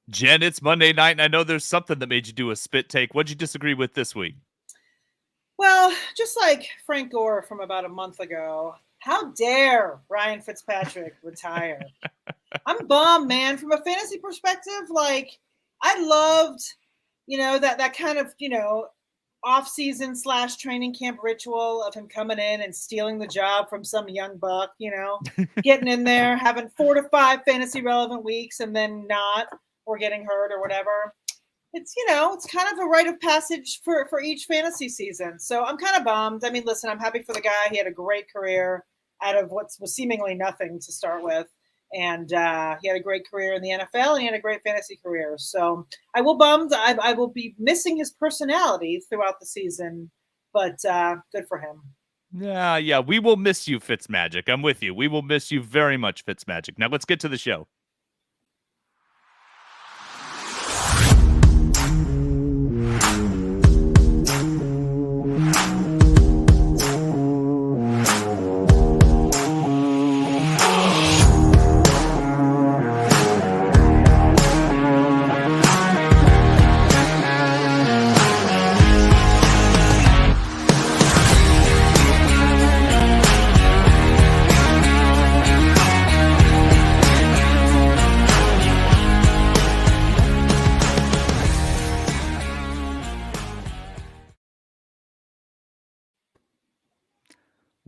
Jen, it's Monday night, and I know there's something that made you do a spit take. What'd you disagree with this week? Well, just like Frank Gore from about a month ago, how dare Ryan Fitzpatrick retire? I'm bummed, man. From a fantasy perspective, like I loved, that kind of, off-season / training camp ritual of him coming in and stealing the job from some young buck, getting in there, having 4 to 5 fantasy relevant weeks and then not, or getting hurt or whatever. It's kind of a rite of passage for each fantasy season. So I'm kind of bummed. I mean, listen, I'm happy for the guy. He had a great career out of what was seemingly nothing to start with. And he had a great career in the NFL, and he had a great fantasy career. So I will bummed. I will be missing his personality throughout the season, but good for him. Yeah, we will miss you, Fitzmagic. I'm with you. We will miss you very much, Fitzmagic. Now let's get to the show.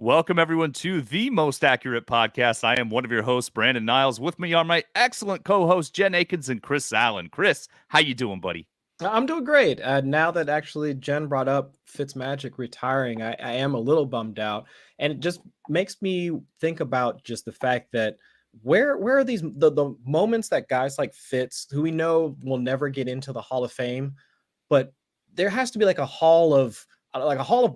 Welcome, everyone, to the Most Accurate Podcast. I am one of your hosts, Brandon Niles. With me are my excellent co-hosts, Jen Eakins and Chris Allen. Chris, how you doing, buddy? I'm doing great. Now that actually Jen brought up Fitzmagic retiring, I am a little bummed out. And it just makes me think about just the fact that where are these the moments that guys like Fitz, who we know will never get into the Hall of Fame, but there has to be like a hall of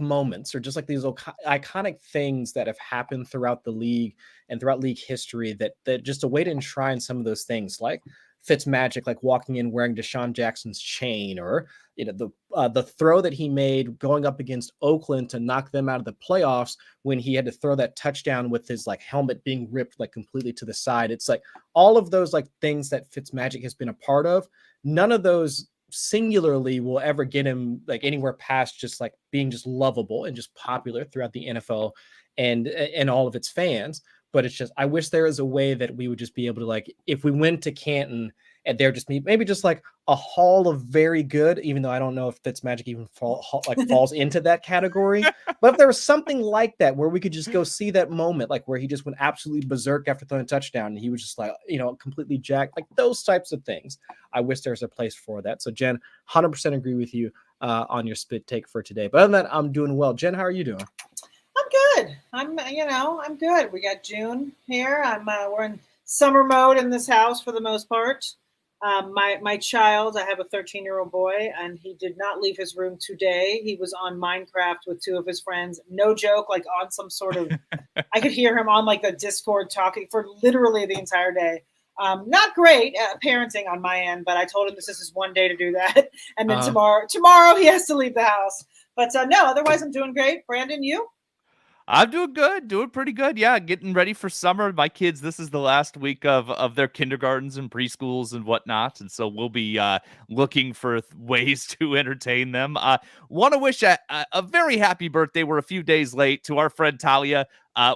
moments, or just like these iconic things that have happened throughout the league and throughout league history that just a way to enshrine some of those things, like Fitzmagic, like walking in wearing Deshaun Jackson's chain, or the throw that he made going up against Oakland to knock them out of the playoffs when he had to throw that touchdown with his like helmet being ripped like completely to the side. It's like all of those like things that Fitzmagic has been a part of. None of those singularly will ever get him like anywhere past just like being just lovable and just popular throughout the NFL and all of its fans. But it's just, I wish there was a way that we would just be able to, like, if we went to Canton and there just maybe just like a hall of very good, even though I don't know if Fitzmagic even falls into that category. But if there was something like that where we could just go see that moment, like where he just went absolutely berserk after throwing a touchdown and he was just like, completely jacked, like those types of things. I wish there was a place for that. So Jen, 100% agree with you on your spit take for today. But other than that, I'm doing well. Jen, how are you doing? I'm good. I'm good. We got June here. We're in summer mode in this house for the most part. My child, I have a 13-year-old boy, and he did not leave his room today. He was on Minecraft with 2 of his friends. No joke, like on some sort of, I could hear him on like the Discord talking for literally the entire day. Not great parenting on my end, but I told him this is his one day to do that. And then tomorrow he has to leave the house. But no, otherwise I'm doing great. Brandon, you? I'm doing good, doing pretty good. Yeah, getting ready for summer. My kids, this is the last week of their kindergartens and preschools and whatnot, and so we'll be looking for ways to entertain them. Want to wish a very happy birthday. We're a few days late to our friend Talia.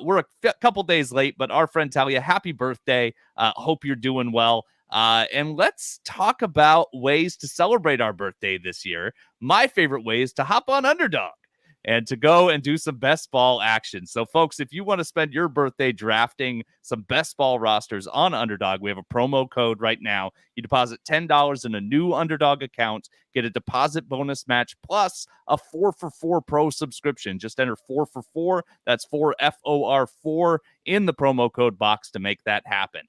We're a couple days late, but our friend Talia, happy birthday. Hope you're doing well. And let's talk about ways to celebrate our birthday this year. My favorite way is to hop on Underdog and to go and do some best ball action. So, folks, if you want to spend your birthday drafting some best ball rosters on Underdog, we have a promo code right now. You deposit $10 in a new Underdog account, get a deposit bonus match, plus a 4-for-4 pro subscription. Just enter 4-for-4. That's 4 in the promo code box to make that happen.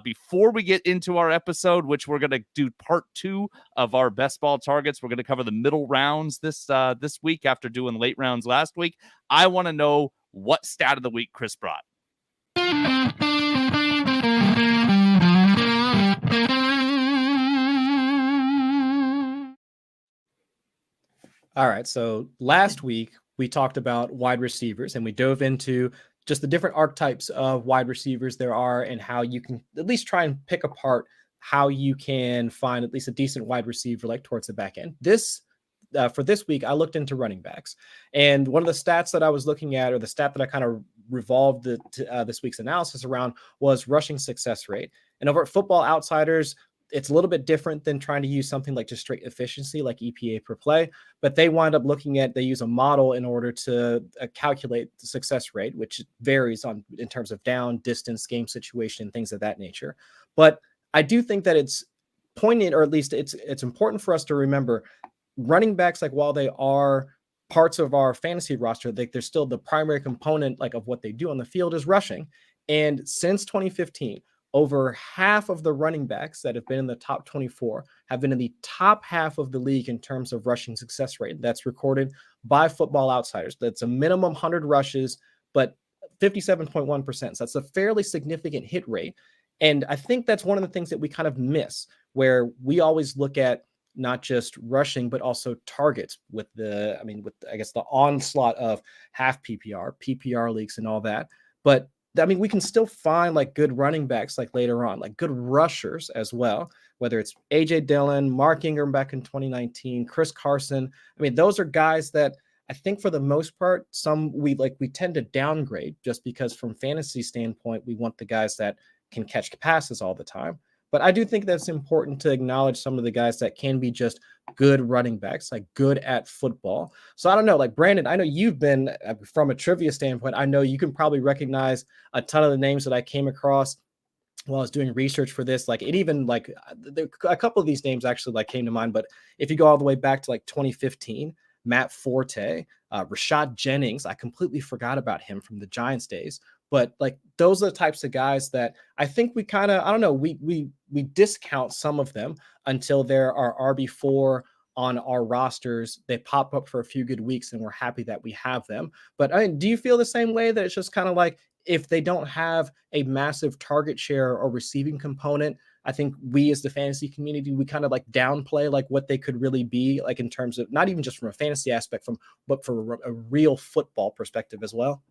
Before we get into our episode, which we're going to do part 2 of our best ball targets, we're going to cover the middle rounds this week after doing late rounds last week. I want to know what stat of the week Chris brought. All right. So last week we talked about wide receivers and we dove into just the different archetypes of wide receivers there are and how you can at least try and pick apart how you can find at least a decent wide receiver like towards the back end. For this week, I looked into running backs, and one of the stats that I was looking at, or the stat that I kind of revolved this week's analysis around, was rushing success rate. And over at Football Outsiders, it's a little bit different than trying to use something like just straight efficiency, like EPA per play. But they wind up they use a model in order to calculate the success rate, which varies in terms of down, distance, game situation, things of that nature. But I do think that it's poignant, or at least it's important for us to remember running backs, like while they are parts of our fantasy roster, they're still the primary component like of what they do on the field is rushing. And since 2015, over half of the running backs that have been in the top 24 have been in the top half of the league in terms of rushing success rate. That's recorded by Football Outsiders. That's a minimum 100 rushes, but 57.1%. So that's a fairly significant hit rate. And I think that's one of the things that we kind of miss, where we always look at not just rushing, but also targets with the onslaught of half PPR leagues and all that. But I mean, we can still find like good running backs like later on, like good rushers as well, whether it's AJ Dillon, Mark Ingram back in 2019, Chris Carson. I mean, those are guys that I think for the most part, we tend to downgrade just because from fantasy standpoint, we want the guys that can catch passes all the time. But I do think that's important to acknowledge some of the guys that can be just good running backs, like good at football. So I don't know, like Brandon, I know you've been from a trivia standpoint. I know you can probably recognize a ton of the names that I came across while I was doing research for this. Like it even like a couple of these names actually like came to mind. But if you go all the way back to like 2015, Matt Forte, Rashad Jennings, I completely forgot about him from the Giants days. But like those are the types of guys that I think we kind of, I don't know, we discount some of them until there are RB4 on our rosters. They pop up for a few good weeks and we're happy that we have them. But I mean, do you feel the same way that it's just kind of like if they don't have a massive target share or receiving component, I think we as the fantasy community, we kind of like downplay like what they could really be like in terms of not even just from a fantasy aspect, but for a real football perspective as well?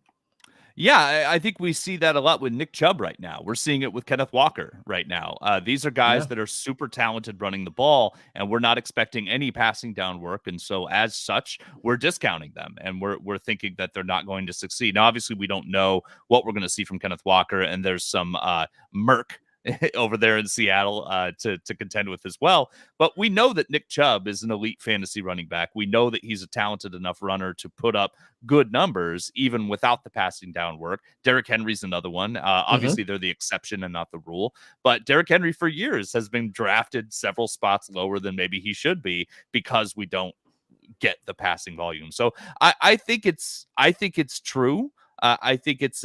Yeah, I think we see that a lot with Nick Chubb right now. We're seeing it with Kenneth Walker right now. These are guys that are super talented running the ball, and we're not expecting any passing down work. And so as such, we're discounting them, and we're thinking that they're not going to succeed. Now, obviously, we don't know what we're going to see from Kenneth Walker, and there's some murk over there in Seattle to contend with as well. But we know that Nick Chubb is an elite fantasy running back. We know that he's a talented enough runner to put up good numbers, even without the passing down work. Derrick Henry's another one. Obviously, they're the exception and not the rule. But Derrick Henry for years has been drafted several spots lower than maybe he should be because we don't get the passing volume. So I think it's true. I think it's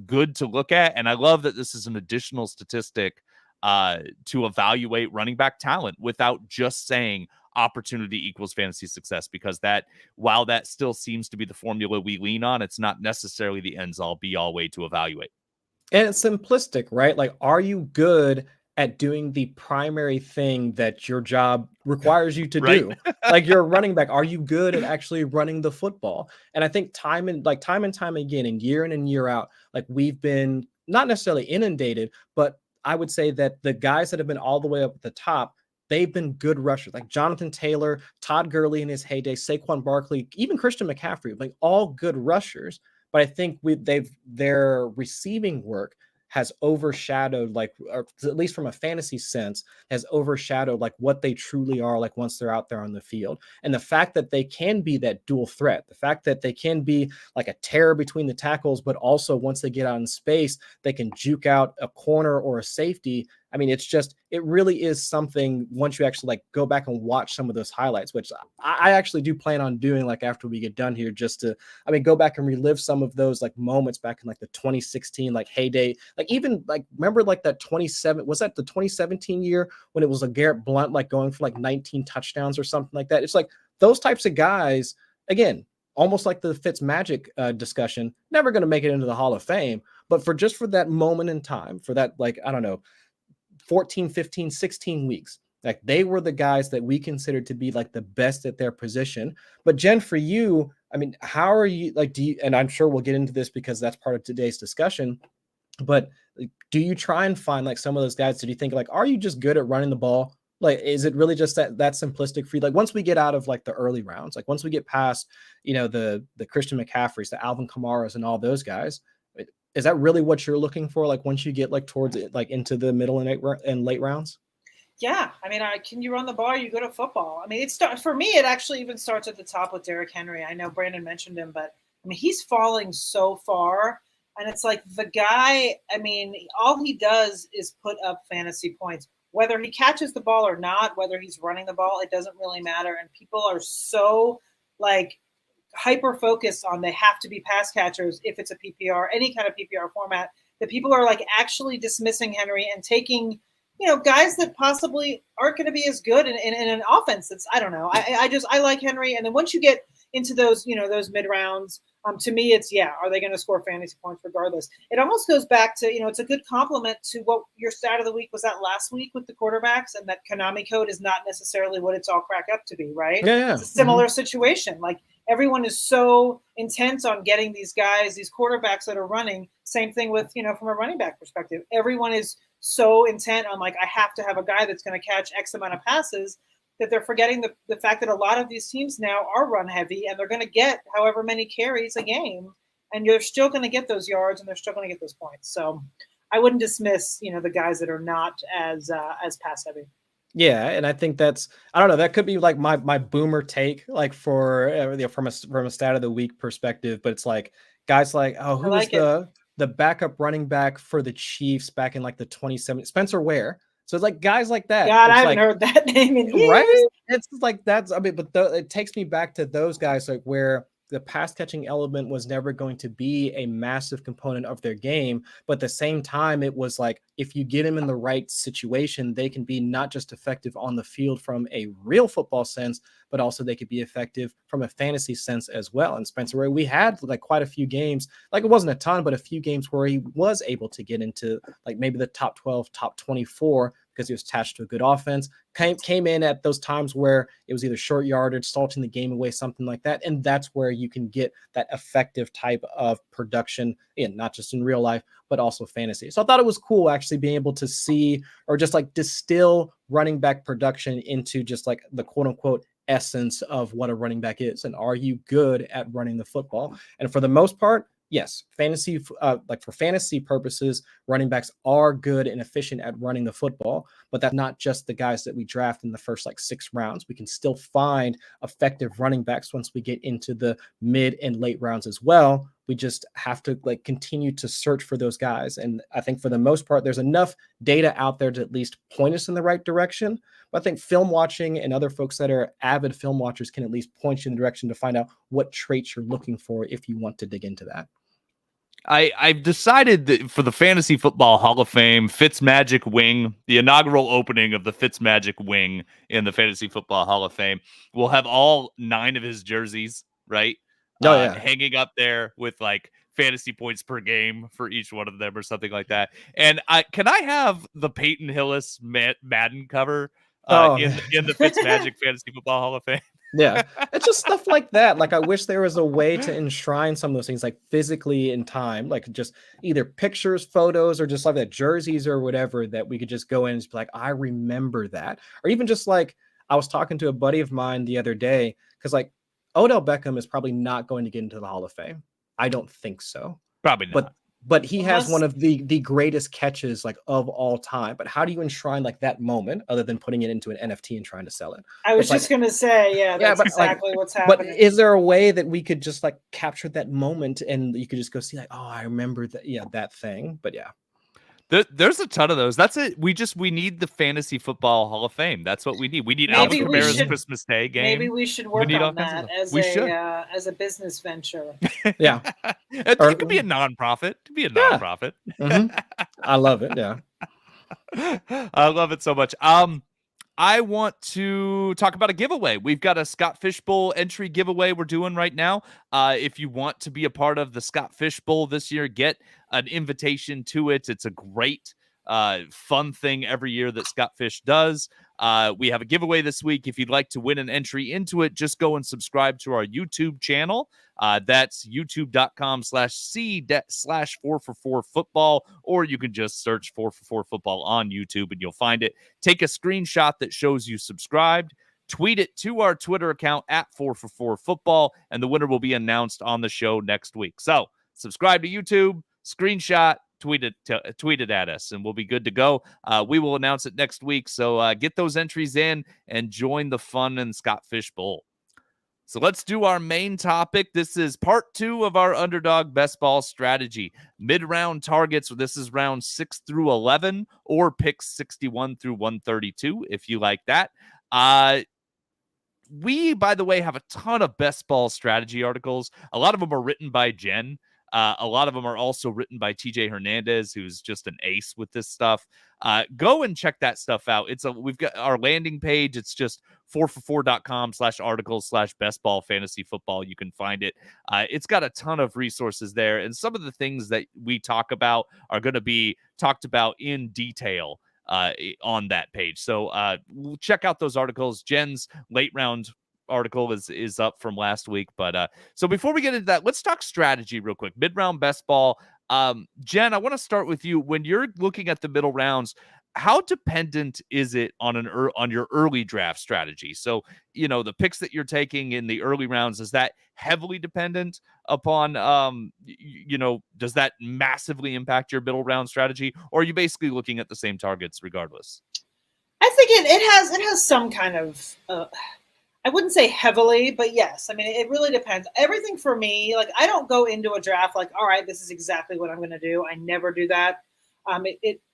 good to look at, and I love that this is an additional statistic to evaluate running back talent without just saying opportunity equals fantasy success, because that, while that still seems to be the formula we lean on, it's not necessarily the ends-all be-all way to evaluate. And it's simplistic, right? Like, are you good at doing the primary thing that your job requires you to do? Like, you're a running back. Are you good at actually running the football? And I think time and time again, and year in and year out, like we've been not necessarily inundated, but I would say that the guys that have been all the way up at the top, they've been good rushers, like Jonathan Taylor, Todd Gurley in his heyday, Saquon Barkley, even Christian McCaffrey, like all good rushers. But I think their receiving work has overshadowed, like, or at least from a fantasy sense, has overshadowed like what they truly are like once they're out there on the field. And the fact that they can be that dual threat, the fact that they can be like a terror between the tackles, but also once they get out in space, they can juke out a corner or a safety. I mean, it really is something once you actually like go back and watch some of those highlights, which I actually do plan on doing like after we get done here, just to, go back and relive some of those like moments back in like the 2016, like heyday, like even like, remember like that was that the 2017 year when it was a Garrett Blount, like going for like 19 touchdowns or something like that. It's like those types of guys, again, almost like the Fitzmagic discussion, never going to make it into the Hall of Fame, but for that moment in time, for that, like, I don't know, 14, 15, 16 weeks. Like they were the guys that we considered to be like the best at their position. But Jen, for you, how are you like, and I'm sure we'll get into this because that's part of today's discussion, but do you try and find like some of those guys? Do you think like, are you just good at running the ball? Like, is it really just that simplistic for you? Like, once we get out of like the early rounds, like once we get past, the Christian McCaffreys, the Alvin Kamaras, and all those guys, is that really what you're looking for? Like once you get like towards it, like into the middle and late rounds? Yeah, I mean, can you run the ball? You go to football. I mean, for me, it actually even starts at the top with Derrick Henry. I know Brandon mentioned him, but I mean, he's falling so far. And it's like the guy, I mean, all he does is put up fantasy points. Whether he catches the ball or not, whether he's running the ball, it doesn't really matter. And people are so like hyper focused on they have to be pass catchers if it's a PPR, any kind of PPR format, that people are like actually dismissing Henry and taking, guys that possibly aren't going to be as good in an offense. That's, I don't know. I like Henry. And then once you get into those, those mid rounds, to me, it's, are they going to score fantasy points regardless? It almost goes back to, it's a good compliment to what your stat of the week was that last week with the quarterbacks, and that Konami code is not necessarily what it's all cracked up to be, right? Yeah. It's a similar situation. Like everyone is so intent on getting these guys, these quarterbacks that are running. Same thing with, from a running back perspective. Everyone is so intent on like, I have to have a guy that's going to catch X amount of passes, that they're forgetting the fact that a lot of these teams now are run heavy, and they're going to get however many carries a game, and you're still going to get those yards, and they're still going to get those points. So I wouldn't dismiss, the guys that are not as pass heavy. Yeah, and I think that's, I don't know, that could be like my boomer take, like for from a stat of the week perspective, but it's like guys like, who was the backup running back for the Chiefs back in like the 2017, Spencer Ware. So it's like guys like that. God, I haven't like, heard that name in years. Right? It's like that's, I mean, but it takes me back to those guys like where the pass catching element was never going to be a massive component of their game. But at the same time, it was like, if you get them in the right situation, they can be not just effective on the field from a real football sense, but also they could be effective from a fantasy sense as well. And Spencer Ware, we had like quite a few games, like it wasn't a ton, but a few games where he was able to get into like maybe the top 12, top 24, because he was attached to a good offense, came in at those times where it was either short yardage, salting the game away, something like that. And that's where you can get that effective type of production, not just in real life, but also fantasy. So I thought it was cool actually being able to see, or just like distill running back production into just like the quote unquote essence of what a running back is. And are you good at running the football? And for the most part, yes, fantasy, like for fantasy purposes, running backs are good and efficient at running the football, but that's not just the guys that we draft in the first like 6 rounds. We can still find effective running backs once we get into the mid and late rounds as well. We just have to like continue to search for those guys. And I think for the most part, there's enough data out there to at least point us in the right direction. But I think film watching and other folks that are avid film watchers can at least point you in the direction to find out what traits you're looking for if you want to dig into that. I've decided that for the Fantasy Football Hall of Fame, Fitzmagic Wing, the inaugural opening of the Fitzmagic Wing in the Fantasy Football Hall of Fame, will have all 9 of his jerseys, right? Hanging up there with like fantasy points per game for each one of them or something like that. And can I have the Peyton Hillis Madden cover in the Fitzmagic Fantasy Football Hall of Fame? Yeah, it's just stuff like that. Like I wish there was a way to enshrine some of those things like physically in time, like just either pictures, photos, or just like that jerseys or whatever that we could just go in and just be like, I remember that. Or even just like I was talking to a buddy of mine the other day, because like Odell Beckham is probably not going to get into the Hall of Fame. I don't think so. Probably not. But he has one of the greatest catches like of all time. But how do you enshrine like that moment other than putting it into an NFT and trying to sell it? I was just going to say, that's exactly what's happening. But is there a way that we could just like capture that moment and you could just go see like, oh, I remember that. Yeah, that thing. But yeah. There's a ton of those. That's it. We need the Fantasy Football Hall of Fame. That's what we need. We need Alvin Kamara's Christmas Day game. Maybe we should work on that as a business venture. Yeah. It could be a nonprofit. It could be a nonprofit. Mm-hmm. I love it. Yeah. I love it so much. I want to talk about a giveaway. We've got a Scott Fishbowl entry giveaway we're doing right now. If you want to be a part of the Scott Fishbowl this year, get an invitation to it. It's a great, fun thing every year that Scott Fish does. We have a giveaway this week. If you'd like to win an entry into it, just go and subscribe to our YouTube channel. That's youtube.com/c/4for4football, or you can just search 4for4 football on YouTube and you'll find it. Take a screenshot that shows you subscribed. Tweet it to our Twitter account at 4for4football, and the winner will be announced on the show next week. So subscribe to YouTube, screenshot, tweet it at us, and we'll be good to go. We will announce it next week. So get those entries in and join the fun in Scott Fish Bowl. So let's do our main topic. This is part 2 of our Underdog Best Ball strategy. Mid-round targets. This is round 6 through 11, or picks 61 through 132, if you like that. We, by the way, have a ton of best ball strategy articles. A lot of them are written by Jen. A lot of them are also written by TJ Hernandez, who's just an ace with this stuff. Go and check that stuff out. We've got our landing page. It's just 4for4.com/articles/best ball fantasy football. You can find it. It's got a ton of resources there. And some of the things that we talk about are going to be talked about in detail on that page. So check out those articles. Jen's late round article is up from last week. But so before we get into that, let's talk strategy real quick. Mid-round best ball. Jen, I want to start with you. When you're looking at the middle rounds, how dependent is it on your early draft strategy? So, the picks that you're taking in the early rounds, is that heavily dependent upon, does that massively impact your middle round strategy, or are you basically looking at the same targets regardless? I think it has some kind of, I wouldn't say heavily, but yes. I mean, it really depends. Everything for me, like, I don't go into a draft like, all right, this is exactly what I'm going to do. I never do that. A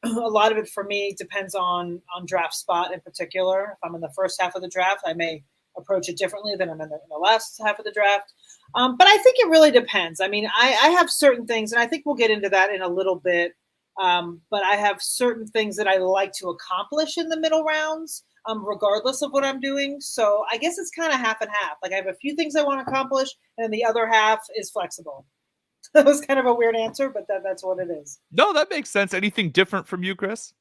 lot of it for me depends on draft spot in particular. If I'm in the first half of the draft, I may approach it differently than I'm in the last half of the draft. But I think it really depends. I mean, I have certain things, and I think we'll get into that in a little bit. But I have certain things that I like to accomplish in the middle rounds, regardless of what I'm doing. So I guess it's kind of half and half. Like, I have a few things I want to accomplish, and then the other half is flexible. That was kind of a weird answer, but that's what it is. No, that makes sense. Anything different from you, Chris?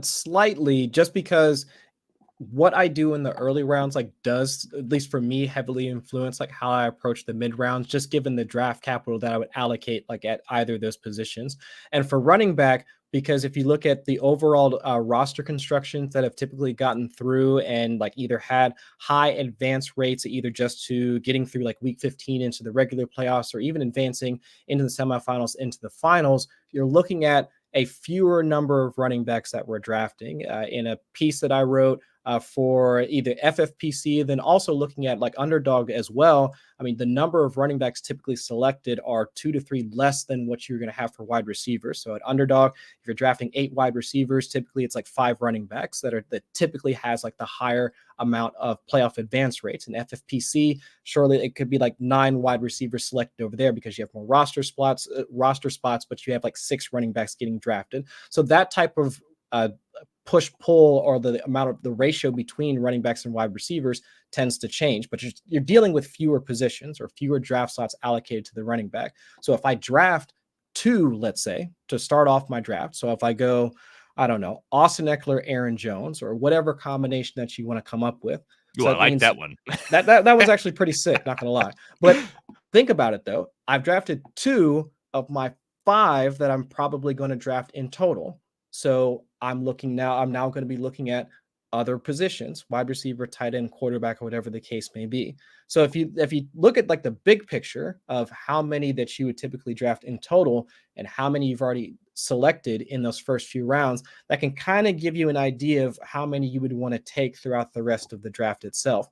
Slightly, just because what I do in the early rounds, like, does, at least for me, heavily influence like how I approach the mid rounds, just given the draft capital that I would allocate like at either of those positions. And for running back, because if you look at the overall roster constructions that have typically gotten through and like either had high advance rates, either just to getting through like week 15 into the regular playoffs, or even advancing into the semifinals, into the finals, you're looking at a fewer number of running backs that we're drafting. In a piece that I wrote for either FFPC, then also looking at like Underdog as well. I mean, the number of running backs typically selected are 2 to 3 less than what you're going to have for wide receivers. So at Underdog, if you're drafting 8 wide receivers, typically it's like 5 running backs that typically has like the higher amount of playoff advance rates. In FFPC, surely it could be like 9 wide receivers selected over there because you have more roster spots, but you have like 6 running backs getting drafted. So that type of push-pull, or the amount of the ratio between running backs and wide receivers, tends to change, but you're dealing with fewer positions or fewer draft slots allocated to the running back. So if I draft 2, let's say, to start off my draft, so if I go, I don't know, Austin Eckler, Aaron Jones, or whatever combination that you want to come up with. Ooh, so I like that one. that was actually pretty sick, not gonna lie. But think about it though. I've drafted 2 of my 5 that I'm probably going to draft in total. So I'm now going to be looking at other positions, wide receiver, tight end, quarterback, or whatever the case may be. So if you look at like the big picture of how many that you would typically draft in total and how many you've already selected in those first few rounds, that can kind of give you an idea of how many you would want to take throughout the rest of the draft itself.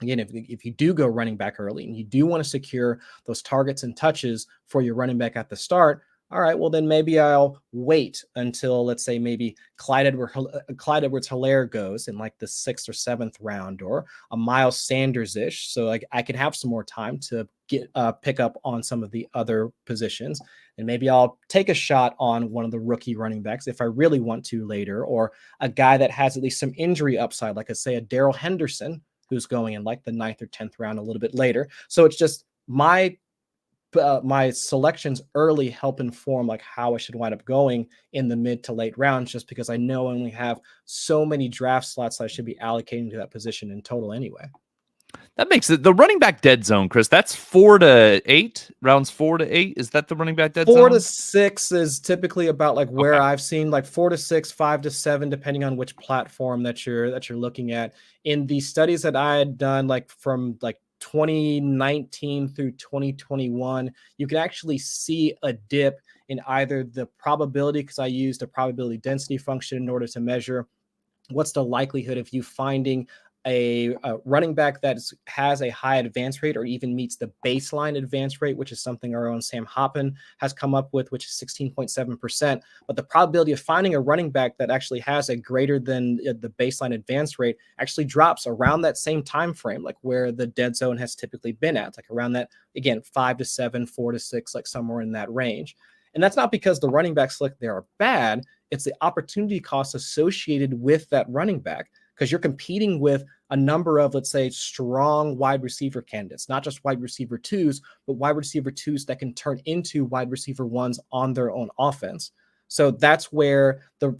Again, if you do go running back early and you do want to secure those targets and touches for your running back at the start, all right, well, then maybe I'll wait until, let's say, maybe Clyde Edwards-Helaire goes in like the 6th or 7th round, or a Miles Sanders-ish. So like I can have some more time to get pick up on some of the other positions. And maybe I'll take a shot on one of the rookie running backs if I really want to later, or a guy that has at least some injury upside, like say a Darrell Henderson, who's going in like the 9th or 10th round a little bit later. So it's just my my selections early help inform like how I should wind up going in the mid to late rounds, just because I know I only have so many draft slots I should be allocating to that position in total anyway. That makes it the running back dead zone, Chris. That's 4 to 8 rounds, 4 to 8. Is that the running back dead zone? 4 to 6 is typically about like where I've seen like 4 to 6, 5 to 7, depending on which platform that you're looking at. In the studies that I had done, like from like 2019 through 2021, you can actually see a dip in either the probability, because I used a probability density function in order to measure what's the likelihood of you finding a running back that has a high advance rate or even meets the baseline advance rate, which is something our own Sam Hoppen has come up with, which is 16.7%. But the probability of finding a running back that actually has a greater than the baseline advance rate actually drops around that same time frame, like where the dead zone has typically been at, like around that, again, 5 to 7, 4 to 6, like somewhere in that range. And that's not because the running backs selected there are bad. It's the opportunity cost associated with that running back, because you're competing with a number of, let's say, strong wide receiver candidates, not just wide receiver twos, but wide receiver twos that can turn into wide receiver ones on their own offense. So that's where the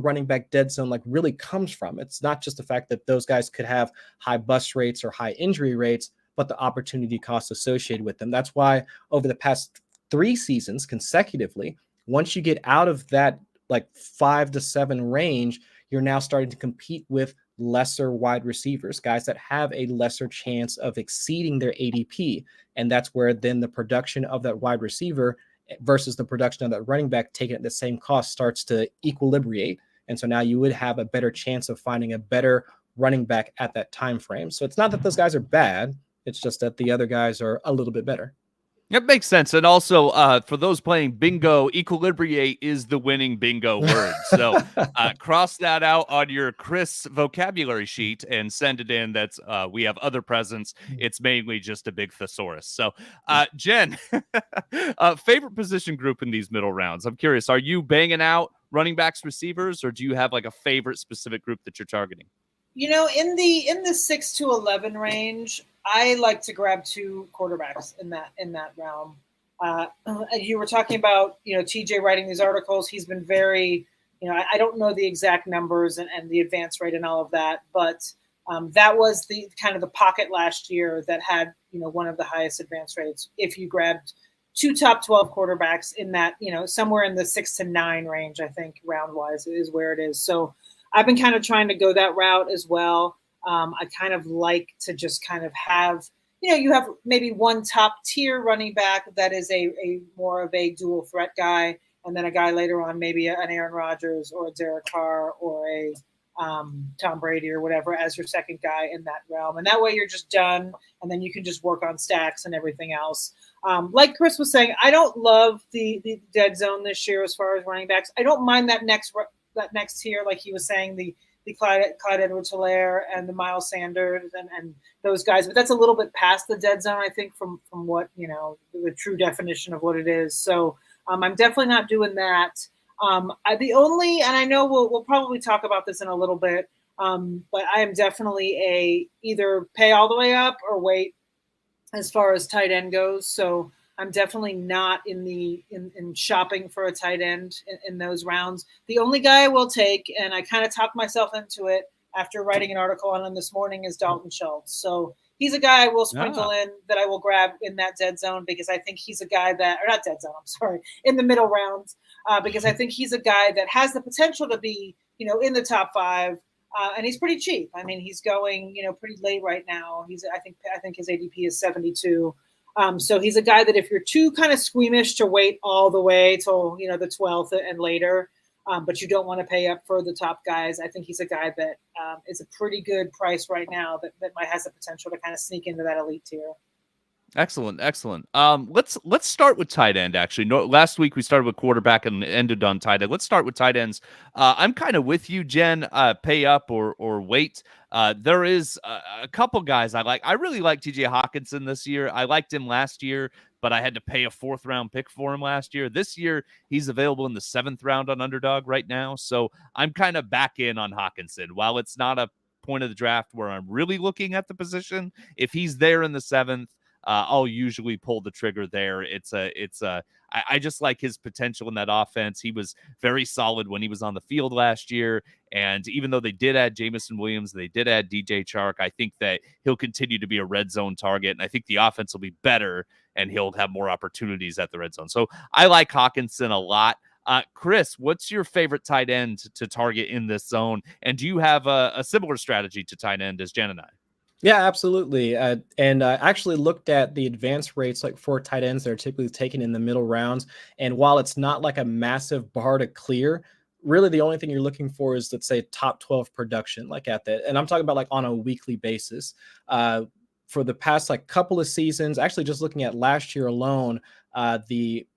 running back dead zone like really comes from. It's not just the fact that those guys could have high bust rates or high injury rates, but the opportunity costs associated with them. That's why over the past 3 seasons consecutively, once you get out of that like 5 to 7 range, you're now starting to compete with lesser wide receivers, guys that have a lesser chance of exceeding their ADP. And that's where then the production of that wide receiver versus the production of that running back taken at the same cost starts to equilibrate. And so now you would have a better chance of finding a better running back at that time frame. So it's not that those guys are bad. It's just that the other guys are a little bit better. It makes sense. And also, for those playing bingo, equilibriate is the winning bingo word. So cross that out on your Chris vocabulary sheet and send it in. That's we have other presents. It's mainly just a big thesaurus. So, Jen, favorite position group in these middle rounds? I'm curious. Are you banging out running backs, receivers, or do you have like a favorite specific group that you're targeting? You know, in the 6 to 11 range, I like to grab 2 quarterbacks in that realm. You were talking about, TJ writing these articles. He's been very, I don't know the exact numbers and the advance rate and all of that, but that was the kind of the pocket last year that had, one of the highest advance rates. If you grabbed 2 top 12 quarterbacks in that, somewhere in the 6 to 9 range, I think round wise is where it is. So I've been kind of trying to go that route as well. I kind of like to just kind of have, you have maybe one top tier running back that is a more of a dual threat guy, and then a guy later on, maybe an Aaron Rodgers or a Derek Carr or a Tom Brady or whatever as your second guy in that realm. And that way you're just done, and then you can just work on stacks and everything else. Like Chris was saying, I don't love the dead zone this year as far as running backs. I don't mind that next tier, like he was saying, the Clyde Edwards-Helaire and the Miles Sanders and those guys, but that's a little bit past the dead zone, I think, from what the true definition of what it is. So I'm definitely not doing that. The only, and I know we'll probably talk about this in a little bit, but I am definitely a either pay all the way up or wait as far as tight end goes. So I'm definitely not in shopping for a tight end in those rounds. The only guy I will take, and I kind of talked myself into it after writing an article on him this morning, is Dalton Schultz. So he's a guy I will sprinkle in that I will grab in that dead zone, because I think he's a guy that, or not dead zone, I'm sorry, in the middle rounds, because I think he's a guy that has the potential to be, in the top 5. And he's pretty cheap. I mean, he's going, pretty late right now. I think his ADP is 72. So he's a guy that if you're too kind of squeamish to wait all the way till, the 12th and later, but you don't want to pay up for the top guys, I think he's a guy that is a pretty good price right now that might has the potential to kind of sneak into that elite tier. Excellent. Let's start with tight end. Actually, last week we started with quarterback and ended on tight end. Let's start with tight ends. I'm kind of with you, Jen. Pay up or wait. There is a couple guys I like. I really like TJ Hawkinson this year. I liked him last year, but I had to pay a 4th round pick for him last year. This year, he's available in the 7th round on Underdog right now. So I'm kind of back in on Hawkinson. While it's not a point of the draft where I'm really looking at the position, if he's there in the 7th, I'll usually pull the trigger there. I just like his potential in that offense. He was very solid when he was on the field last year. And even though they did add Jamison Williams, they did add DJ Chark, I think that he'll continue to be a red zone target. And I think the offense will be better and he'll have more opportunities at the red zone. So I like Hawkinson a lot. Chris, what's your favorite tight end to target in this zone? And do you have a similar strategy to tight end as Jen and I? Yeah, absolutely. And I actually looked at the advance rates like for tight ends that are typically taken in the middle rounds. And while it's not like a massive bar to clear, really the only thing you're looking for is, let's say, top 12 production, like at that. And I'm talking about like on a weekly basis. For the past like couple of seasons, actually just looking at last year alone, the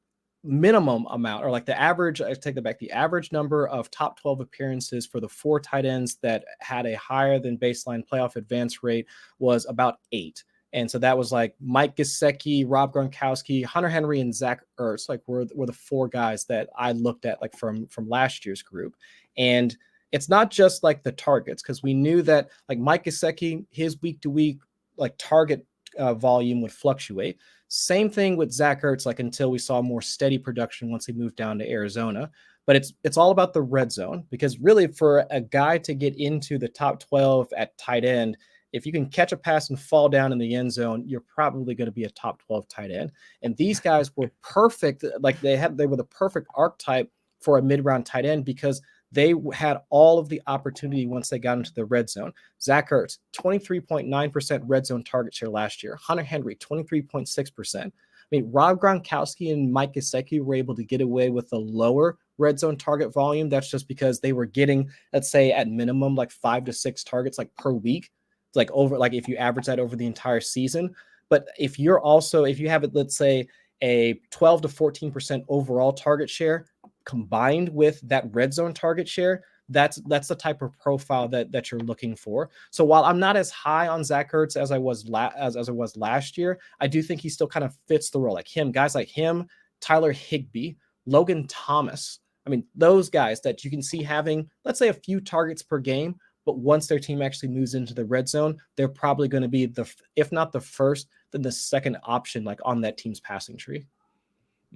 minimum amount, or like the average, I take that back, the average number of top 12 appearances for the 4 tight ends that had a higher than baseline playoff advance rate was about 8. And so that was like Mike Gesicki, Rob Gronkowski, Hunter Henry, and Zach Ertz, like were the 4 guys that I looked at like from last year's group. And it's not just like the targets, because we knew that like Mike Gesicki, his week to week like target volume would fluctuate. Same thing with Zach Ertz, like until we saw more steady production once he moved down to Arizona. But it's all about the red zone, because really for a guy to get into the top 12 at tight end, if you can catch a pass and fall down in the end zone, you're probably going to be a top 12 tight end. And these guys were perfect. Like they were the perfect archetype for a mid-round tight end, because they had all of the opportunity once they got into the red zone. Zach Ertz, 23.9% red zone target share last year. Hunter Henry, 23.6%. I mean, Rob Gronkowski and Mike Gesicki were able to get away with a lower red zone target volume. That's just because they were getting, let's say, at minimum, like 5 to 6 targets like per week. It's like over, like if you average that over the entire season. But if you have it, let's say, a 12 to 14% overall target share, combined with that red zone target share, that's the type of profile that you're looking for. So while I'm not as high on Zach Ertz as I was last year, I do think he still kind of fits the role. Like him, guys like him, Tyler Higbee, Logan Thomas. I mean, those guys that you can see having, let's say, a few targets per game, but once their team actually moves into the red zone, they're probably going to be if not the first, then the second option, like on that team's passing tree.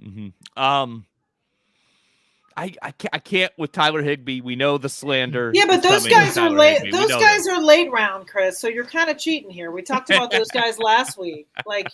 Mm-hmm. I can't with Tyler Higbee. We know the slander. Yeah, but those guys are late. Higbee. Those guys are late round, Chris. So you're kind of cheating here. We talked about those guys last week, like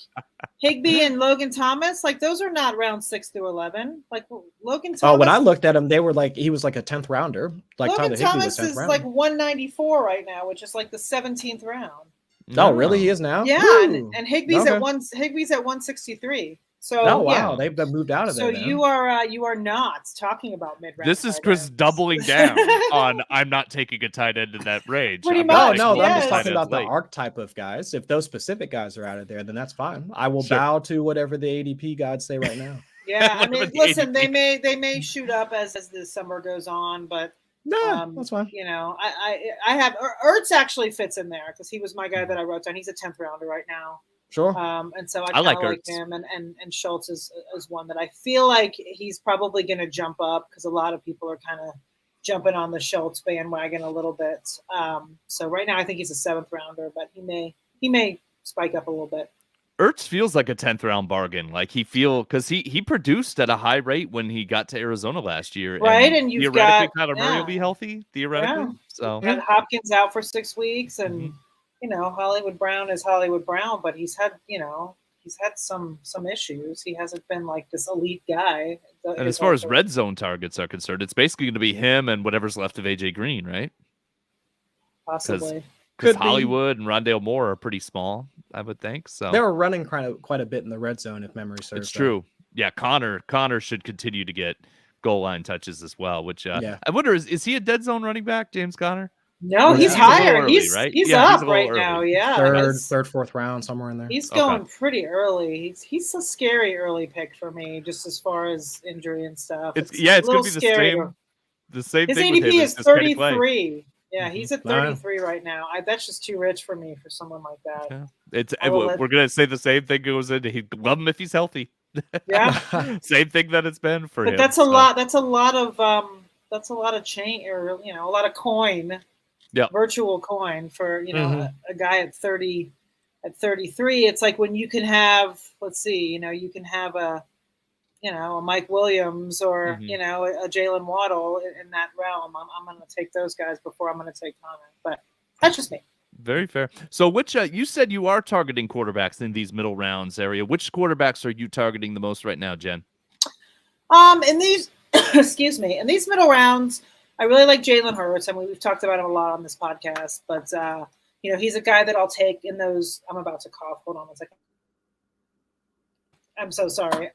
Higbee and Logan Thomas. Like those are not round 6 through 11. Like Logan Thomas. Oh, when I looked at him, they were like he was like a 10th rounder. Like Logan Tyler Thomas Higbee was 10th is round. like 194 right now, which is like the 17th round. Oh, really? He is now? Yeah, and Higbee's okay. Higbee's at 163. So wow, they've moved out of there. So you are not talking about mid-round. This is Chris doubling down on I'm not taking a tight end in that range. Pretty much. No, I'm just talking about the archetype of guys. If those specific guys are out of there, then that's fine. I will bow to whatever the ADP gods say right now. Yeah, I mean, listen, they may shoot up as the summer goes on, but no, that's fine. You know, I have Ertz actually fits in there because he was my guy that I wrote down. He's a 10th rounder right now. Sure. And so I like him, and Schultz is one that I feel like he's probably going to jump up because a lot of people are kind of jumping on the Schultz bandwagon a little bit. So right now I think he's a 7th rounder, but he may spike up a little bit. Ertz feels like a 10th round bargain. Like because he produced at a high rate when he got to Arizona last year. Right, and you've got Kyler Murray will be healthy theoretically. Yeah. So and Hopkins out for 6 weeks, and you know Hollywood Brown is Hollywood Brown, but he's had some issues. He hasn't been like this elite guy. And as far as red zone targets are concerned, it's basically going to be him and whatever's left of AJ Green, right? Possibly. Because Hollywood and Rondale Moore are pretty small, I would think. So they were running quite a bit in the red zone, if memory serves. It's true. Yeah, Connor should continue to get goal line touches as well. Which I wonder is he a dead zone running back, James Conner? No, he's higher. Early, he's right? He's up right now. Yeah, third, 4th round, somewhere in there. He's going pretty early. He's a scary early pick for me, just as far as injury and stuff. It's going to be the same. His thing ADP with him. is 33. Yeah, he's at 33 right now. That's just too rich for me for someone like that. Yeah. We're gonna say the same thing goes into. He'd love him if he's healthy. Yeah, same thing that it's been for him. But that's a lot. That's a lot of chain, or a lot of coin. Yeah, virtual coin for a guy at 30. at 33, it's like when you can have, let's see, you can have a Mike Williams or, a Jalen Waddle in that realm. I'm going to take those guys before I'm going to take Connor. But that's just me. Very fair. So which you said you are targeting quarterbacks in these middle rounds area. Which quarterbacks are you targeting the most right now, Jen? In these excuse me, in these middle rounds, I really like Jalen Hurts. I mean, we've talked about him a lot on this podcast, but he's a guy that I'll take in those. I'm about to cough. Hold on a second. I'm so sorry.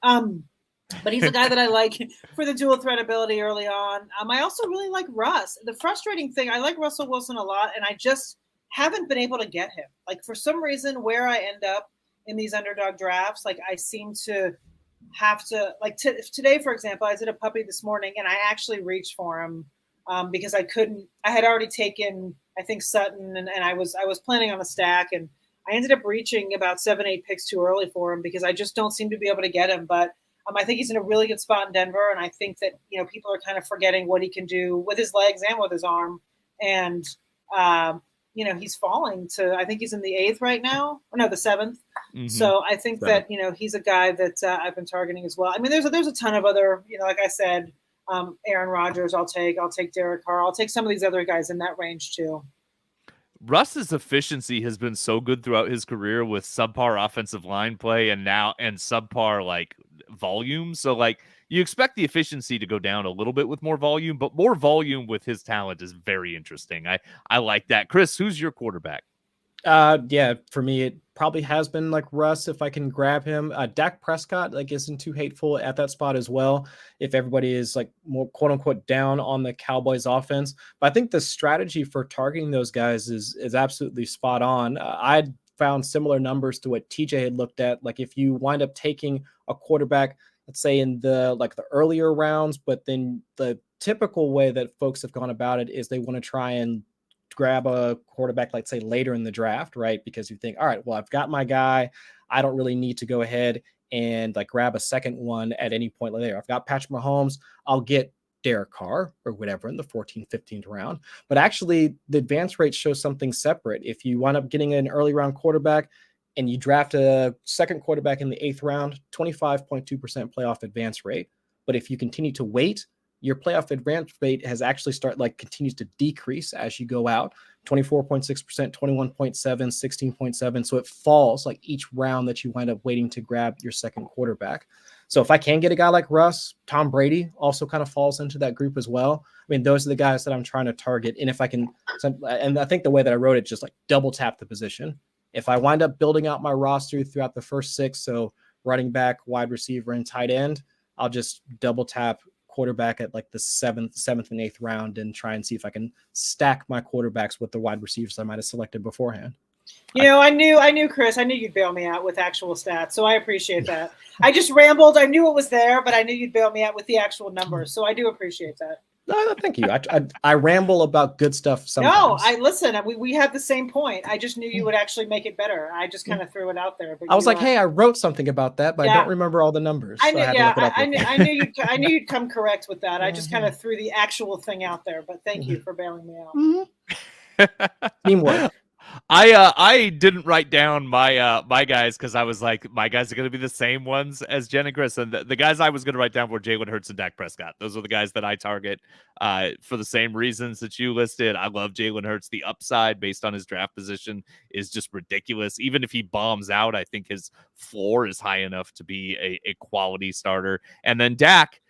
But he's a guy that I like for the dual threat ability early on. I also really like Russ. The frustrating thing, I like Russell Wilson a lot, and I just haven't been able to get him. Like, for some reason, where I end up in these underdog drafts, like, I seem to have to, like, today, for example, I did a puppy this morning, and I actually reached for him because I had already taken, I think, Sutton, and I was planning on a stack, and I ended up reaching about 7-8 picks too early for him because I just don't seem to be able to get him. But I think he's in a really good spot in Denver, and I think that people are kind of forgetting what he can do with his legs and with his arm. And he's falling to, I think he's in the 8th right now, or no, the 7th. Mm-hmm. So I think that he's a guy that I've been targeting as well. I mean, there's a ton of other, like I said, Aaron Rodgers. I'll take Derek Carr. I'll take some of these other guys in that range too. Russ's efficiency has been so good throughout his career with subpar offensive line play and subpar like volume. So like you expect the efficiency to go down a little bit with more volume, but more volume with his talent is very interesting. I like that. Chris, who's your quarterback? Yeah, for me, it probably has been like Russ if I can grab him. Dak Prescott isn't too hateful at that spot as well. If everybody is like more quote unquote down on the Cowboys offense, but I think the strategy for targeting those guys is absolutely spot on. I found similar numbers to what TJ had looked at. Like if you wind up taking a quarterback, let's say in the earlier rounds, but then the typical way that folks have gone about it is they want to try and grab a quarterback, like say later in the draft, right? Because you think, all right, well, I've got my guy. I don't really need to go ahead and grab a second one at any point later. I've got Patrick Mahomes. I'll get Derek Carr or whatever in the 14th, 15th round. But actually the advance rate shows something separate. If you wind up getting an early round quarterback and you draft a second quarterback in the 8th round, 25.2% playoff advance rate. But if you continue to wait, your playoff advance rate has actually continues to decrease as you go out, 24.6%, 21.7, 16.7. So it falls each round that you wind up waiting to grab your second quarterback. So if I can get a guy like Russ, Tom Brady also kind of falls into that group as well. I mean, those are the guys that I'm trying to target. And if I can, and I think the way that I wrote it, just double tap the position. If I wind up building out my roster throughout the first 6, so running back, wide receiver, and tight end, I'll just double tap quarterback at the 7th and 8th round and try and see if I can stack my quarterbacks with the wide receivers I might have selected beforehand. I knew Chris, I knew you'd bail me out with actual stats. So I appreciate that. I just rambled. I knew it was there, but I knew you'd bail me out with the actual numbers. So I do appreciate that. No, thank you. I ramble about good stuff sometimes. No, I listen. We had the same point. I just knew you would actually make it better. I just kind of threw it out there. But I was like, hey, I wrote something about that, but I don't remember all the numbers. I knew you'd come correct with that. I just kind of threw the actual thing out there. But thank you for bailing me out. Teamwork. I didn't write down my guys because I was like, my guys are going to be the same ones as Jen and Chris. And the guys I was going to write down were Jalen Hurts and Dak Prescott. Those are the guys that I target for the same reasons that you listed. I love Jalen Hurts. The upside based on his draft position is just ridiculous. Even if he bombs out, I think his floor is high enough to be a quality starter. And then Dak,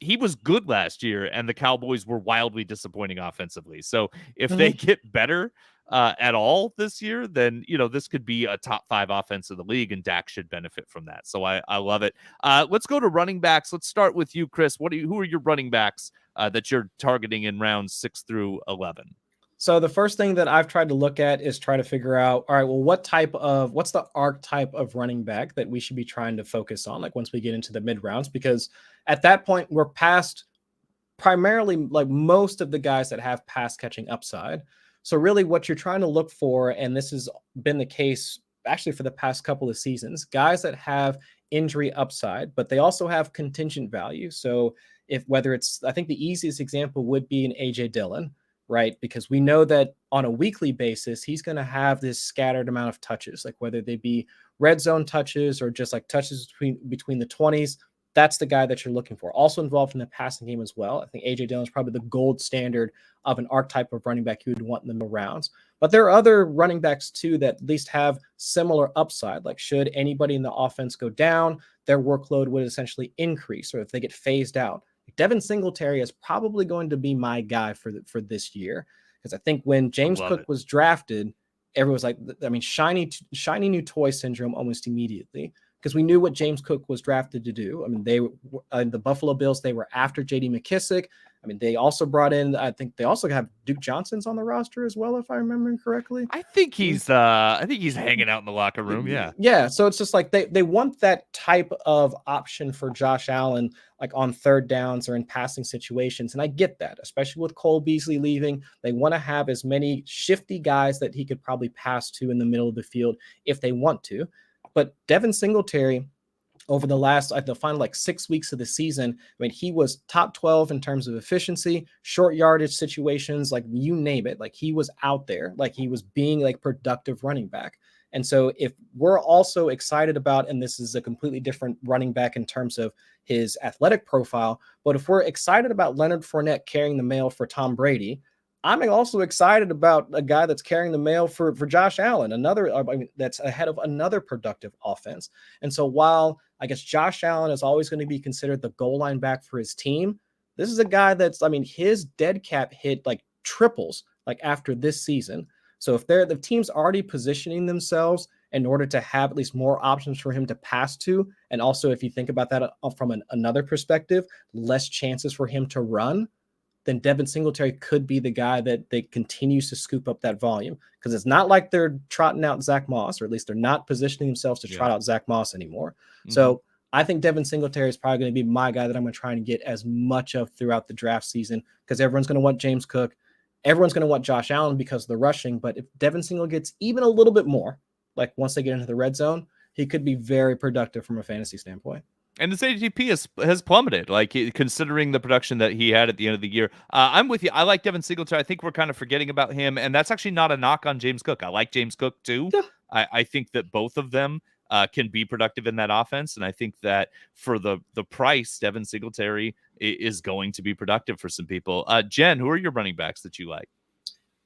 he was good last year, and the Cowboys were wildly disappointing offensively. So if they get better at all this year, then, this could be a top 5 offense of the league, and Dak should benefit from that. So I love it. Let's go to running backs. Let's start with you, Chris. Who are your running backs that you're targeting in rounds 6 through 11? So the first thing that I've tried to look at is try to figure out, all right, well, what's the archetype of running back that we should be trying to focus on, once we get into the mid rounds, because at that point we're past primarily most of the guys that have pass catching upside. So really what you're trying to look for, and this has been the case actually for the past couple of seasons, guys that have injury upside, but they also have contingent value. So I think the easiest example would be an AJ Dillon, right? Because we know that on a weekly basis, he's going to have this scattered amount of touches, like whether they be red zone touches or just like touches between the 20s. That's the guy that you're looking for. Also involved in the passing game as well. I think A.J. Dillon is probably the gold standard of an archetype of running back you would want in the middle rounds. But there are other running backs too that at least have similar upside. Like should anybody in the offense go down, their workload would essentially increase, or if they get phased out. Devin Singletary is probably going to be my guy for this year, because I think when James Cook was drafted, everyone was like, I mean, shiny new toy syndrome almost immediately, because we knew what James Cook was drafted to do. I mean, they the Buffalo Bills, they were after J.D. McKissick. I mean, they also brought in, I think they also have Duke Johnson's on the roster as well, if I remember correctly. I think he's hanging out in the locker room. Yeah. Yeah. So it's just like they want that type of option for Josh Allen, like on third downs or in passing situations. And I get that, especially with Cole Beasley leaving. They want to have as many shifty guys that he could probably pass to in the middle of the field if they want to. But Devin Singletary, over the final like 6 weeks of the season, I mean, he was top 12 in terms of efficiency, short yardage situations, like you name it. Like he was out there, like he was being like productive running back. And so if we're also excited about, and this is a completely different running back in terms of his athletic profile, but if we're excited about Leonard Fournette carrying the mail for Tom Brady, I'm also excited about a guy that's carrying the mail for Josh Allen, that's ahead of another productive offense. And so while I guess Josh Allen is always going to be considered the goal line back for his team, this is a guy that's, I mean, his dead cap hit like triples like after this season. So if the team's already positioning themselves in order to have at least more options for him to pass to, and also if you think about that from another perspective, less chances for him to run, then Devin Singletary could be the guy that they continues to scoop up that volume, because it's not like they're trotting out Zach Moss, or at least they're not positioning themselves to trot out Zach Moss anymore. Mm-hmm. So I think Devin Singletary is probably going to be my guy that I'm going to try and get as much of throughout the draft season, because everyone's going to want James Cook. Everyone's going to want Josh Allen because of the rushing. But if Devin Singletary gets even a little bit more, like once they get into the red zone, he could be very productive from a fantasy standpoint. And his ADP has plummeted, like considering the production that he had at the end of the year. I'm with you. I like Devin Singletary. I think we're kind of forgetting about him, and that's actually not a knock on James Cook. I like James Cook too. Yeah. I think that both of them can be productive in that offense, and I think that for the price, Devin Singletary is going to be productive for some people. Jen, who are your running backs that you like?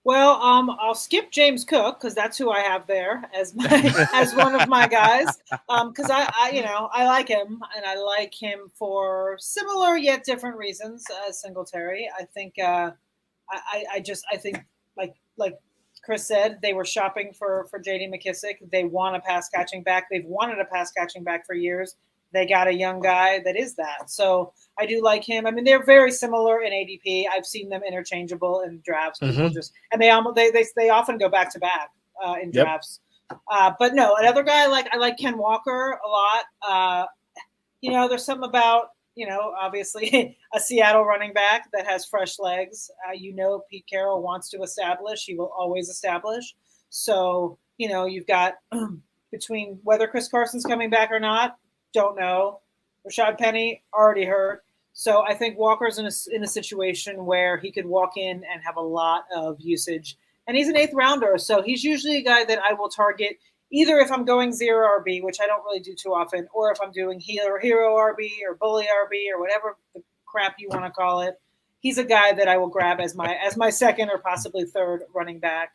Well, I'll skip James Cook because that's who I have there as one of my guys. Because I like him, and I like him for similar yet different reasons as Singletary. I think I think like Chris said, they were shopping for J.D. McKissick. They want a pass catching back. They've wanted a pass catching back for years. They got a young guy that is that. So I do like him. I mean, they're very similar in ADP. I've seen them interchangeable in drafts. People and they often go back to back in drafts. But no, another guy I like Ken Walker a lot. There's something about obviously a Seattle running back that has fresh legs. Pete Carroll wants to establish. He will always establish. So you've got between whether Chris Carson's coming back or not. Don't know. Rashad Penny already hurt. So I think Walker's in a situation where he could walk in and have a lot of usage. And he's an 8th rounder. So he's usually a guy that I will target either if I'm going 0 RB, which I don't really do too often, or if I'm doing hero RB or bully RB or whatever the crap you want to call it. He's a guy that I will grab as my second or possibly third running back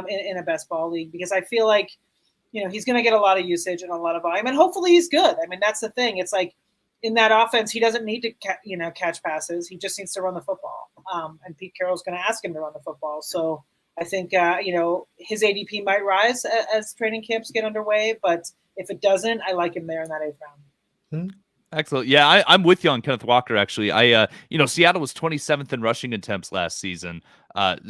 in a best ball league, because I feel like he's going to get a lot of usage and a lot of volume, and hopefully he's good. I mean, that's the thing. It's like in that offense, he doesn't need to, catch passes. He just needs to run the football. And Pete Carroll's going to ask him to run the football. So I think, his ADP might rise as training camps get underway, but if it doesn't, I like him there in that 8th round. Mm-hmm. Excellent. Yeah, I'm with you on Kenneth Walker, actually. Seattle was 27th in rushing attempts last season,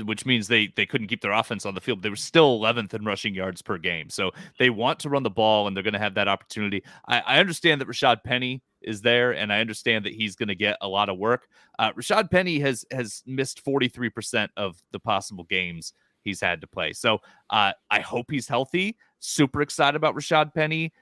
which means they couldn't keep their offense on the field. They were still 11th in rushing yards per game. So they want to run the ball, and they're going to have that opportunity. I understand that Rashad Penny is there, and I understand that he's going to get a lot of work. Rashad Penny has missed 43% of the possible games he's had to play. So I hope he's healthy. Super excited about Rashad Penny.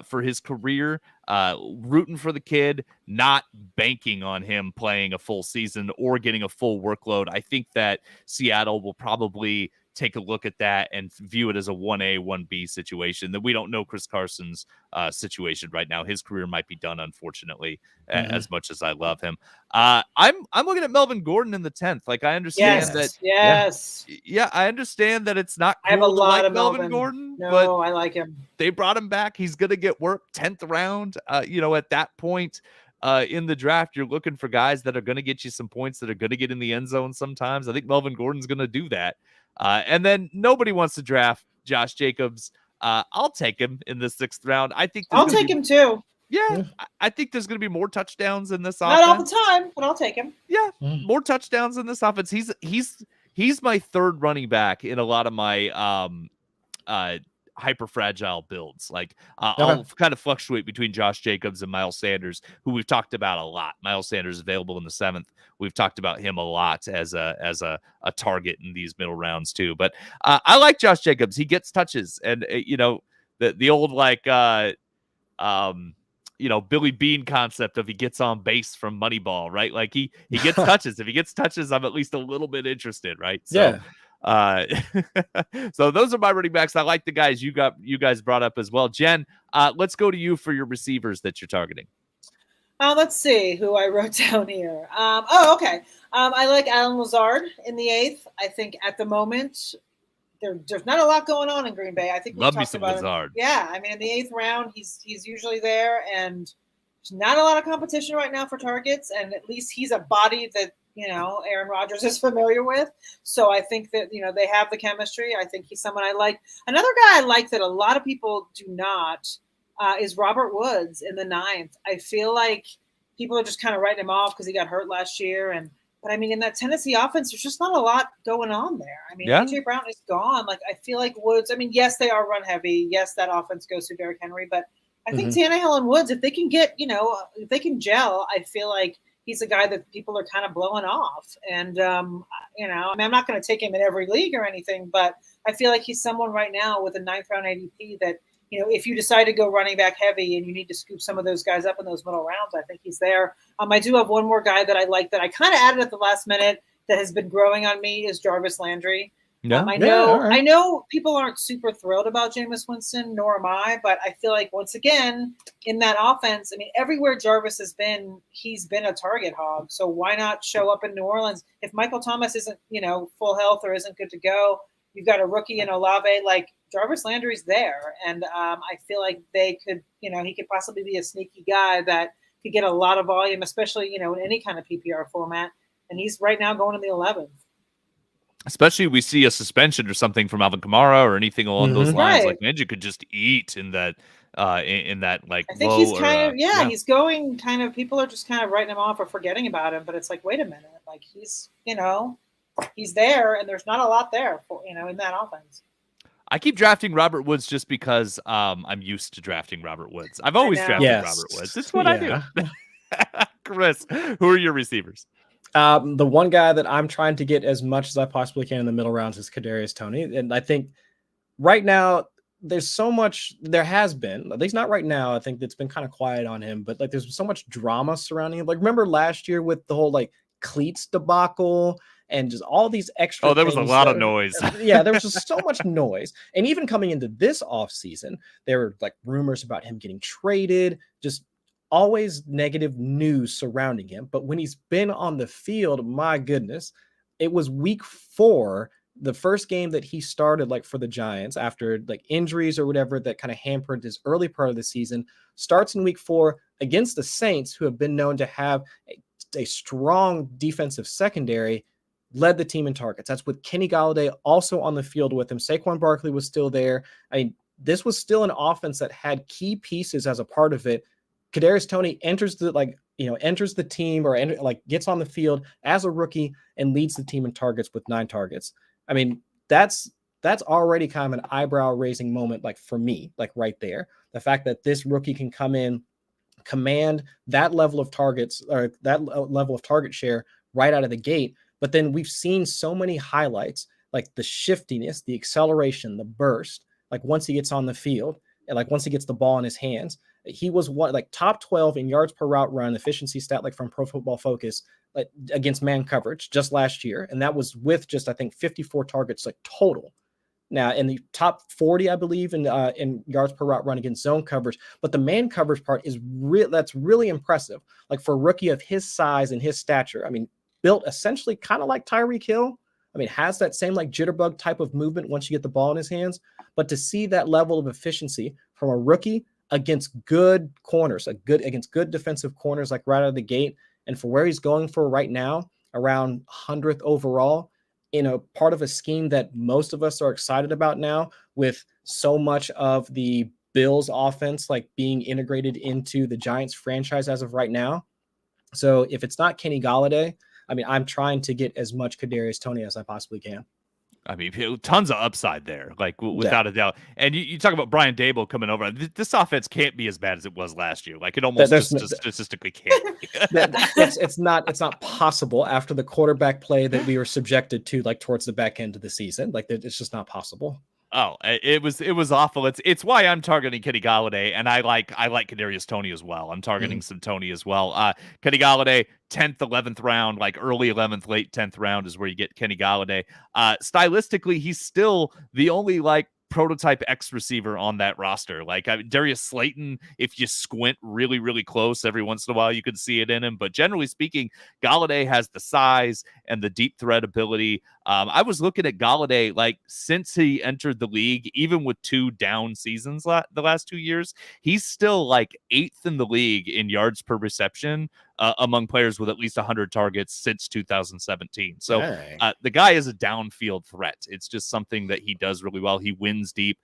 for his career, rooting for the kid, not banking on him playing a full season or getting a full workload. I think that Seattle will probably take a look at that and view it as a 1A, 1B situation. That we don't know Chris Carson's situation right now. His career might be done, unfortunately, as much as I love him. I'm looking at Melvin Gordon in the 10th. Like, I understand that. Yeah, I understand that it's not cool I have a to lot like of Melvin Gordon, No, but I like him. they brought him back. He's going to get work 10th round. At that point in the draft, you're looking for guys that are going to get you some points, that are going to get in the end zone sometimes. I think Melvin Gordon's going to do that. And then nobody wants to draft Josh Jacobs. I'll take him in the 6th round. I think I'll take him too. Yeah, I think there's going to be more touchdowns in this offense. Not all the time, but I'll take him. Yeah, more touchdowns in this offense. He's my 3rd running back in a lot of my hyper fragile builds. Like I'll kind of fluctuate between Josh Jacobs and Miles Sanders, who we've talked about a lot. Miles Sanders available in the 7th. We've talked about him a lot as a target in these middle rounds too. But I like Josh Jacobs. He gets touches, and the old Billy Bean concept of he gets on base from Moneyball, right? Like he gets touches. If he gets touches, I'm at least a little bit interested, right? So, so those are my running backs. I like the guys you guys brought up as well. Jen, let's go to you for your receivers that you're targeting. Let's see who I wrote down here. Okay. I like Alan Lazard in the 8th. I think at the moment there's not a lot going on in Green Bay. I think love me some Lazard. Yeah, I mean in the 8th round he's usually there, and there's not a lot of competition right now for targets, and at least he's a body that Aaron Rodgers is familiar with. So I think that they have the chemistry. I think he's someone I like. Another guy I like that a lot of people do not is Robert Woods in the 9th. I feel like people are just kind of writing him off because he got hurt last year, but I mean, in that Tennessee offense, there's just not a lot going on there. I mean, AJ Brown is gone. Like, I feel like Woods, I mean, yes, they are run heavy. Yes, that offense goes through Derrick Henry. But I think Tannehill and Woods, if they can get, if they can gel, I feel like he's a guy that people are kind of blowing off. And, I mean, I'm not going to take him in every league or anything, but I feel like he's someone right now with a 9th round ADP that, if you decide to go running back heavy and you need to scoop some of those guys up in those middle rounds, I think he's there. I do have one more guy that I like that I kind of added at the last minute that has been growing on me is Jarvis Landry. I know people aren't super thrilled about Jameis Winston, nor am I, but I feel like once again in that offense, I mean, everywhere Jarvis has been, he's been a target hog. So why not show up in New Orleans? If Michael Thomas isn't, full health or isn't good to go, you've got a rookie in Olave, like Jarvis Landry's there. And I feel like they could, he could possibly be a sneaky guy that could get a lot of volume, especially, in any kind of PPR format. And he's right now going in the 11th. Especially we see a suspension or something from Alvin Kamara or anything along those lines. Like, man, you could just eat in that like I think low he's kind of he's going kind of, people are just kind of writing him off or forgetting about him, but it's like, wait a minute, like he's he's there and there's not a lot there for in that offense. I keep drafting Robert Woods just because I'm used to drafting Robert Woods. I've always drafted Robert Woods. It's what I do. Chris, who are your receivers? The one guy that I'm trying to get as much as I possibly can in the middle rounds is Kadarius Toney. And I think right now there's so much, there has been, at least not right now. I think it's been kind of quiet on him, but like there's so much drama surrounding him. Like remember last year with the whole like cleats debacle and just all these extra. Oh, there was a lot of noise. Yeah, there was just so much noise. And even coming into this offseason, there were like rumors about him getting traded, just always negative news surrounding him. But when he's been on the field, my goodness, it was week 4, the first game that he started like for the Giants after like injuries or whatever that kind of hampered his early part of the season, starts in week 4 against the Saints, who have been known to have a strong defensive secondary, led the team in targets. That's with Kenny Golladay also on the field with him. Saquon Barkley was still there. I mean, this was still an offense that had key pieces as a part of it. Kadarius Toney enters the team or gets on the field as a rookie and leads the team in targets with 9 targets. I mean, that's already kind of an eyebrow raising moment, like for me, like right there. The fact that this rookie can come in, command that level of targets or that level of target share right out of the gate. But then we've seen so many highlights, like the shiftiness, the acceleration, the burst, like once he gets on the field, and like once he gets the ball in his hands, he was top 12 in yards per route run efficiency stat, like from Pro Football Focus, like against man coverage just last year. And that was with just, I think, 54 targets like total. Now in the top 40, I believe, in yards per route run against zone coverage. But the man coverage part is that's really impressive. Like for a rookie of his size and his stature, I mean, built essentially kind of like Tyreek Hill. I mean, has that same like jitterbug type of movement once you get the ball in his hands. But to see that level of efficiency from a rookie against good corners, against good defensive corners, like right out of the gate, and for where he's going for right now, around 100th overall, in a part of a scheme that most of us are excited about now, with so much of the Bills offense like being integrated into the Giants franchise as of right now. So if it's not Kenny Golladay, I mean, I'm trying to get as much Kadarius Toney as I possibly can. I mean, tons of upside there, like without a doubt. And you talk about Brian Daboll coming over. This offense can't be as bad as it was last year. Like it almost just statistically can't be. It's not possible after the quarterback play that we were subjected to, like towards the back end of the season. Like it's just not possible. Oh, it was awful. It's why I'm targeting Kenny Golladay, and I like Kadarius Toney as well. I'm targeting some Toney as well. Kenny Golladay, 10th, 11th round, like early 11th, late 10th round is where you get Kenny Golladay. Stylistically, he's still the only like prototype X receiver on that roster. Like Darius Slayton, if you squint really, really close, every once in a while you can see it in him. But generally speaking, Golladay has the size and the deep threat ability. I was looking at Golladay, like since he entered the league, even with 2 down seasons the last 2 years, he's still like 8th in the league in yards per reception among players with at least 100 targets since 2017. So the guy is a downfield threat. It's just something that he does really well. He wins deep.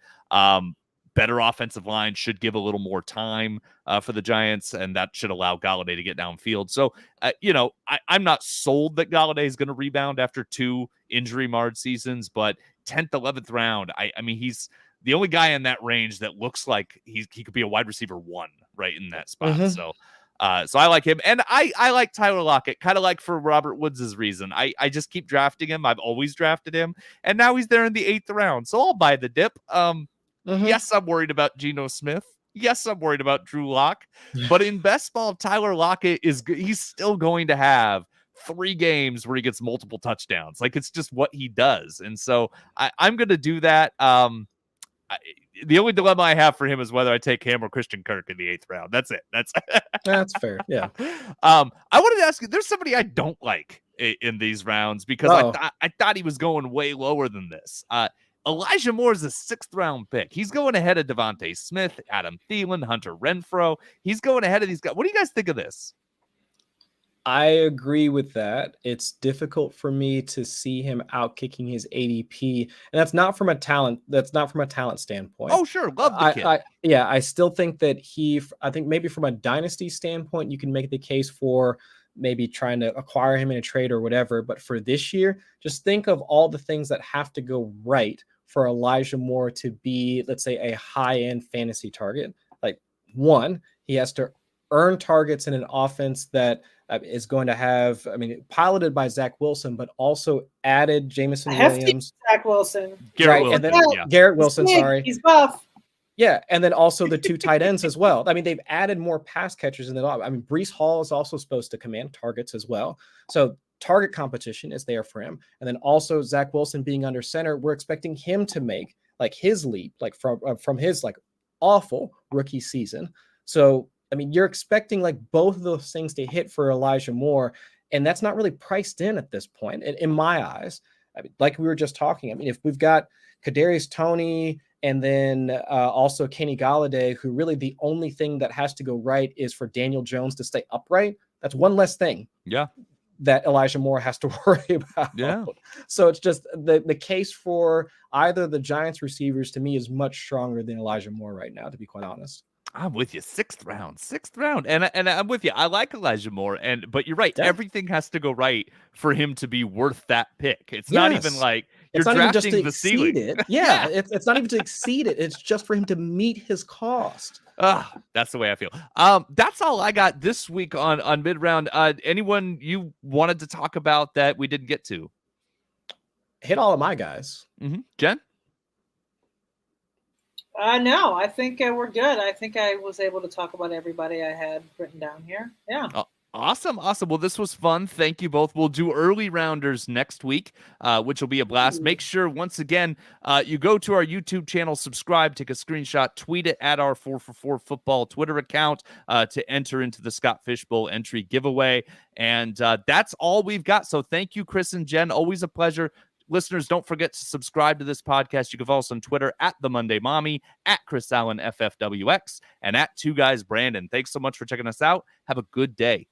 Better offensive line should give a little more time for the Giants, and that should allow Golladay to get downfield. So, I'm not sold that Golladay is going to rebound after 2 injury-marred seasons, but 10th, 11th round, I mean, he's the only guy in that range that looks like he could be a wide receiver 1 right in that spot. So I like him. And I like Tyler Lockett, kind of like for Robert Woods' reason. I just keep drafting him. I've always drafted him. And now he's there in the 8th round. So I'll buy the dip. Yes, I'm worried about Geno Smith. Yes, I'm worried about Drew Lock. But in best ball, Tyler Lockett he's still going to have 3 games where he gets multiple touchdowns. Like it's just what he does. And so I'm going to do that. The only dilemma I have for him is whether I take him or Christian Kirk in the 8th round. That's it. That's fair. Yeah. I wanted to ask you, there's somebody I don't like in these rounds because I thought he was going way lower than this. Elijah Moore is a 6th round pick. He's going ahead of Devontae Smith, Adam Thielen, Hunter Renfrow. He's going ahead of these guys. What do you guys think of this? I agree with that. It's difficult for me to see him outkicking his ADP, and that's not from a talent standpoint. Oh, sure, love the kid. I still think that I think maybe from a dynasty standpoint, you can make the case for maybe trying to acquire him in a trade or whatever. But for this year, just think of all the things that have to go right for Elijah Moore to be, let's say, a high-end fantasy target. Like, 1, he has to earn targets in an offense that is going to have, piloted by Zach Wilson, but also added Jameson Williams. Zach Wilson. Garrett Wilson, sorry. He's buff. Yeah, and then also the 2 tight ends as well. I mean, they've added more pass catchers in the I mean, Breece Hall is also supposed to command targets as well. So target competition is there for him. And then also Zach Wilson being under center, we're expecting him to make like his leap, like from his like awful rookie season. So, I mean, you're expecting like both of those things to hit for Elijah Moore, and that's not really priced in at this point, in my eyes. I mean, like we were just talking, I mean, if we've got Kadarius Toney and then also Kenny Golladay, who really the only thing that has to go right is for Daniel Jones to stay upright, that's one less thing. Yeah. That Elijah Moore has to worry about. Yeah. So it's just the case for either the Giants receivers to me is much stronger than Elijah Moore right now, to be quite honest. I'm with you. 6th round. And I'm with you. I like Elijah Moore, but you're right. Yeah. Everything has to go right for him to be worth that pick. It's not even like you're drafting the ceiling. Yeah. It's not even to exceed it. It's just for him to meet his cost. That's the way I feel. That's all I got this week on mid-round. Anyone you wanted to talk about that we didn't get to? Hit all of my guys. Jen? No, I think we're good. I think I was able to talk about everybody I had written down here. Yeah. Awesome. Well, this was fun. Thank you both. We'll do early rounders next week, which will be a blast. Make sure, once again, you go to our YouTube channel, subscribe, take a screenshot, tweet it at our 4for4 football Twitter account to enter into the Scott Fishbowl entry giveaway. And that's all we've got. So thank you, Chris and Jen. Always a pleasure. Listeners, don't forget to subscribe to this podcast. You can follow us on Twitter at The Monday Mommy, at Chris Allen FFWX, and at 2 Guys Brandon. Thanks so much for checking us out. Have a good day.